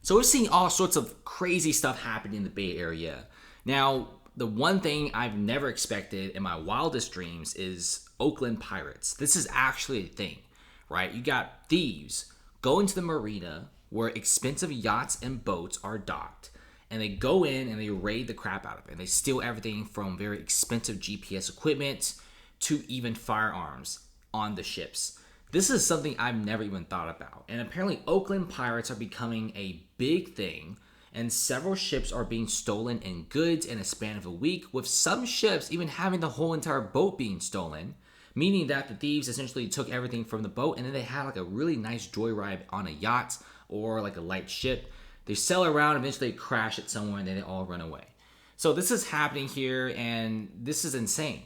So we're seeing all sorts of crazy stuff happening in the Bay Area. Now, the one thing I've never expected in my wildest dreams is Oakland pirates. This is actually a thing, right? You got thieves going to the marina where expensive yachts and boats are docked, and they go in and they raid the crap out of it. And they steal everything from very expensive GPS equipment to even firearms on the ships. This is something I've never even thought about. And apparently, Oakland pirates are becoming a big thing, and several ships are being stolen in goods in a span of a week, with some ships even having the whole entire boat being stolen, meaning that the thieves essentially took everything from the boat and then they had like a really nice joyride on a yacht or like a light ship. They sail around, eventually crash it somewhere, and then they all run away. So this is happening here, and this is insane.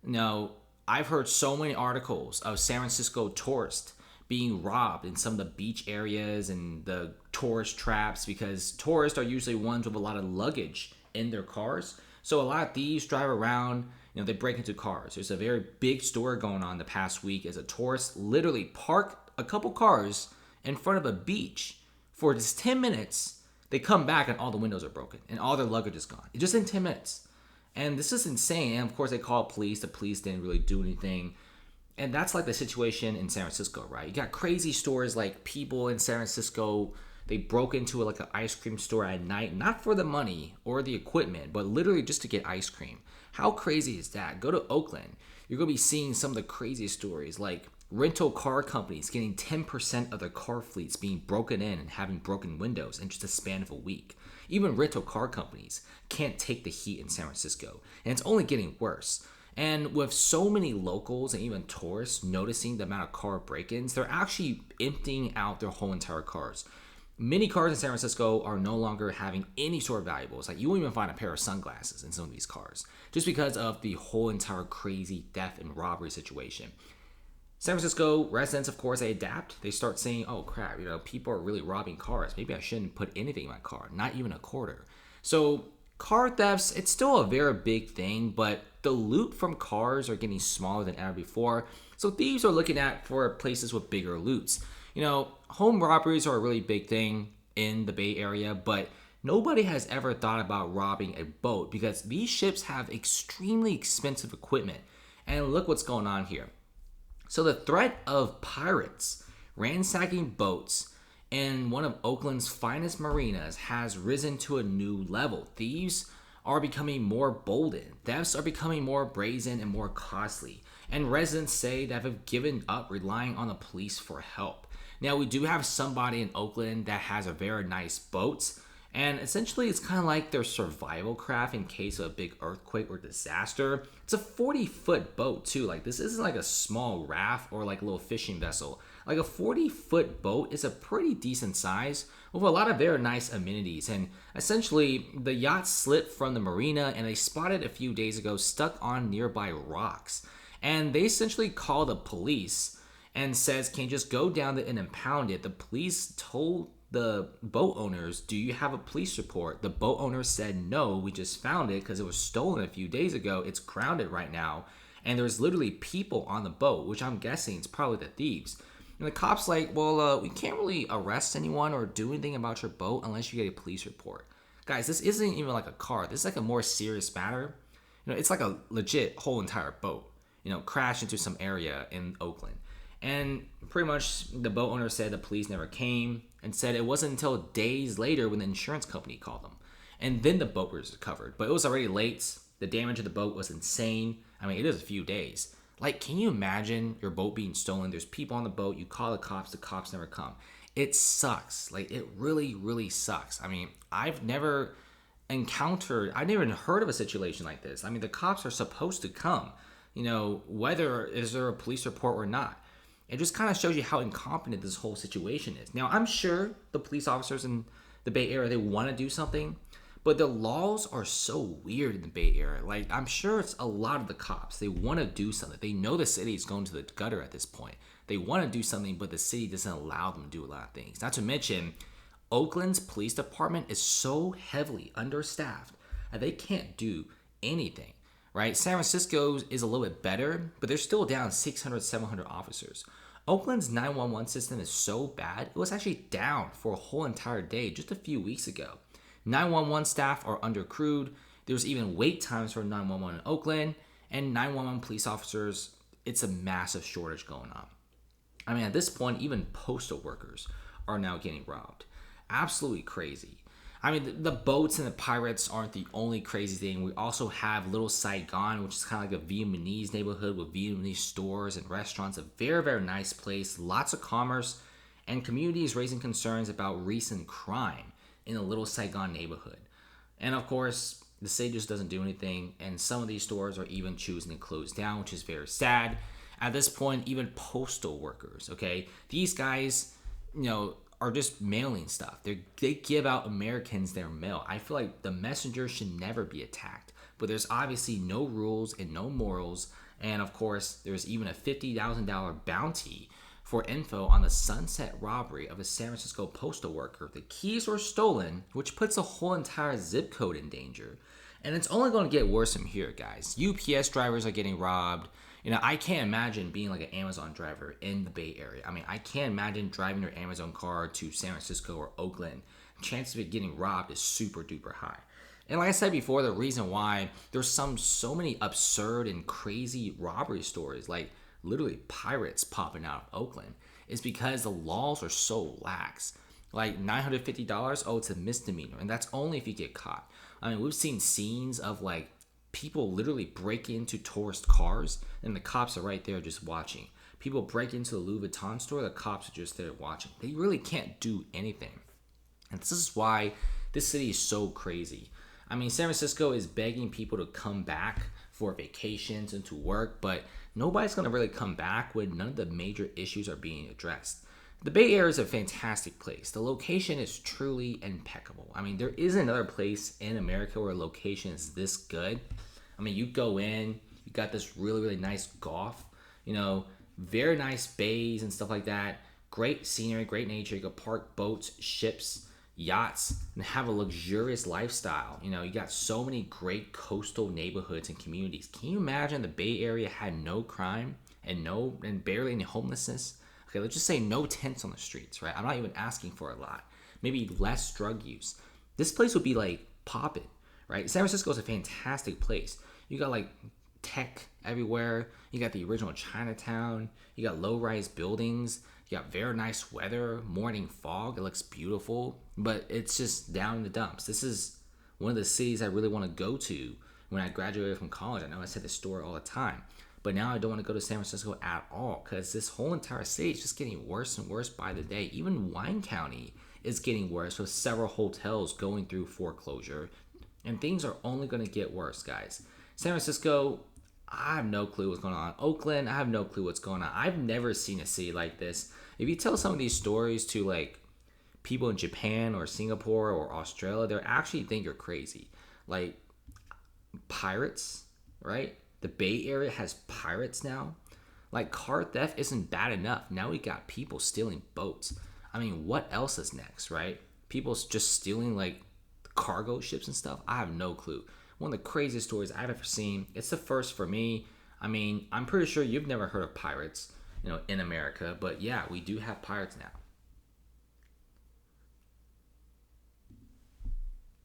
Now, I've heard so many articles of San Francisco tourists being robbed in some of the beach areas and the tourist traps, because tourists are usually ones with a lot of luggage in their cars. So a lot of thieves drive around, they break into cars. There's a very big story going on the past week as a tourist literally parked a couple cars in front of a beach for just 10 minutes. They come back and all the windows are broken and all their luggage is gone. Just in 10 minutes. And this is insane. And of course, they called police. The police didn't really do anything. And that's like the situation in San Francisco, right? You got crazy stories like people in San Francisco, they broke into like an ice cream store at night, not for the money or the equipment, but literally just to get ice cream. How crazy is that? Go to Oakland. You're going to be seeing some of the craziest stories, like rental car companies getting 10% of their car fleets being broken in and having broken windows in just a span of a week. Even rental car companies can't take the heat in San Francisco, and it's only getting worse. And with so many locals and even tourists noticing the amount of car break-ins, they're actually emptying out their whole entire cars. Many cars in San Francisco are no longer having any sort of valuables. Like, you won't even find a pair of sunglasses in some of these cars, just because of the whole entire crazy theft and robbery situation. San Francisco residents, of course, they adapt. They start saying, oh crap, people are really robbing cars. Maybe I shouldn't put anything in my car, not even a quarter. So car thefts, it's still a very big thing, but the loot from cars are getting smaller than ever before. So thieves are looking at for places with bigger loots. Home robberies are a really big thing in the Bay Area, but nobody has ever thought about robbing a boat because these ships have extremely expensive equipment. And look what's going on here. So the threat of pirates ransacking boats in one of Oakland's finest marinas has risen to a new level. Thieves are becoming more bolden. Thefts are becoming more brazen and more costly. And residents say that have given up relying on the police for help. Now, we do have somebody in Oakland that has a very nice boat. And essentially, it's kind of like their survival craft in case of a big earthquake or disaster. It's a 40-foot boat, too. Like, this isn't like a small raft or like a little fishing vessel. Like, a 40-foot boat is a pretty decent size with a lot of very nice amenities. And essentially, the yacht slipped from the marina and they spotted a few days ago stuck on nearby rocks. And they essentially called the police and says, can you just go down there and impound it? The police told the boat owners, do you have a police report? The boat owners said, no, we just found it because it was stolen a few days ago. It's grounded right now. And there's literally people on the boat, which I'm guessing is probably the thieves. And the cop's like, well, we can't really arrest anyone or do anything about your boat unless you get a police report. Guys, this isn't even like a car. This is like a more serious matter. It's like a legit whole entire boat, crashed into some area in Oakland. And pretty much the boat owner said the police never came and said it wasn't until days later when the insurance company called them. And then the boat was recovered. But it was already late. The damage of the boat was insane. I mean, it is a few days. Like, can you imagine your boat being stolen? There's people on the boat. You call the cops never come. It sucks. Like, it really, really sucks. I mean, I've never even heard of a situation like this. I mean, the cops are supposed to come, whether is there a police report or not. It just kind of shows you how incompetent this whole situation is. Now, I'm sure the police officers in the Bay Area, they want to do something, but the laws are so weird in the Bay Area. Like, I'm sure it's a lot of the cops. They want to do something. They know the city is going to the gutter at this point. They want to do something, but the city doesn't allow them to do a lot of things. Not to mention, Oakland's police department is so heavily understaffed that they can't do anything, right? San Francisco is a little bit better, but they're still down 600, 700 officers. Oakland's 911 system is so bad, it was actually down for a whole entire day just a few weeks ago. 911 staff are undercrewed. There's even wait times for 911 in Oakland, and 911 police officers, it's a massive shortage going on. I mean, at this point, even postal workers are now getting robbed. Absolutely crazy. I mean, the boats and the pirates aren't the only crazy thing. We also have Little Saigon, which is kind of like a Vietnamese neighborhood with Vietnamese stores and restaurants. A very, very nice place. Lots of commerce, and communities raising concerns about recent crime in the Little Saigon neighborhood. And of course, the city just doesn't do anything, and some of these stores are even choosing to close down, which is very sad. At this point, even postal workers, okay, these guys, are just mailing stuff. They give out Americans their mail. I feel like the messenger should never be attacked, but there's obviously no rules and no morals. And of course, there's even a $50,000 bounty for info on the Sunset robbery of a San Francisco postal worker. The keys were stolen, which puts a whole entire zip code in danger. And it's only going to get worse from here, guys. UPS drivers are getting robbed. I can't imagine being like an Amazon driver in the Bay Area. I mean, I can't imagine driving your Amazon car to San Francisco or Oakland. Chances of it getting robbed is super duper high. And like I said before, the reason why there's so many absurd and crazy robbery stories, like literally pirates popping out of Oakland, is because the laws are so lax. Like $950, oh, it's a misdemeanor, and that's only if you get caught. I mean, we've seen scenes of like people literally break into tourist cars, and the cops are right there just watching. People break into the Louis Vuitton store, the cops are just there watching. They really can't do anything. And this is why this city is so crazy. I mean, San Francisco is begging people to come back for vacations and to work, but nobody's going to really come back when none of the major issues are being addressed. The Bay Area is a fantastic place. The location is truly impeccable. I mean, there is another place in America where location is this good. I mean, you go in, you got this really, really nice golf, very nice bays and stuff like that. Great scenery, great nature. You can park boats, ships, yachts, and have a luxurious lifestyle. You got so many great coastal neighborhoods and communities. Can you imagine the Bay Area had no crime and barely any homelessness? Okay, let's just say no tents on the streets, right? I'm not even asking for a lot. Maybe less drug use. This place would be like popping, right? San Francisco is a fantastic place. You got like tech everywhere. You got the original Chinatown. You got low-rise buildings. You got very nice weather, morning fog. It looks beautiful, but it's just down in the dumps. This is one of the cities I really want to go to when I graduated from college. I know I said this story all the time. But now I don't want to go to San Francisco at all because this whole entire city is just getting worse and worse by the day. Even Wine County is getting worse with several hotels going through foreclosure. And things are only going to get worse, guys. San Francisco, I have no clue what's going on. Oakland, I have no clue what's going on. I've never seen a city like this. If you tell some of these stories to like people in Japan or Singapore or Australia, they'll actually think you're crazy. Like pirates, right? The Bay Area has pirates now. Like car theft isn't bad enough. Now we got people stealing boats. I mean, what else is next, right? People just stealing like cargo ships and stuff. I have no clue. One of the craziest stories I've ever seen. It's the first for me. I mean, I'm pretty sure you've never heard of pirates, in America. But yeah, we do have pirates now.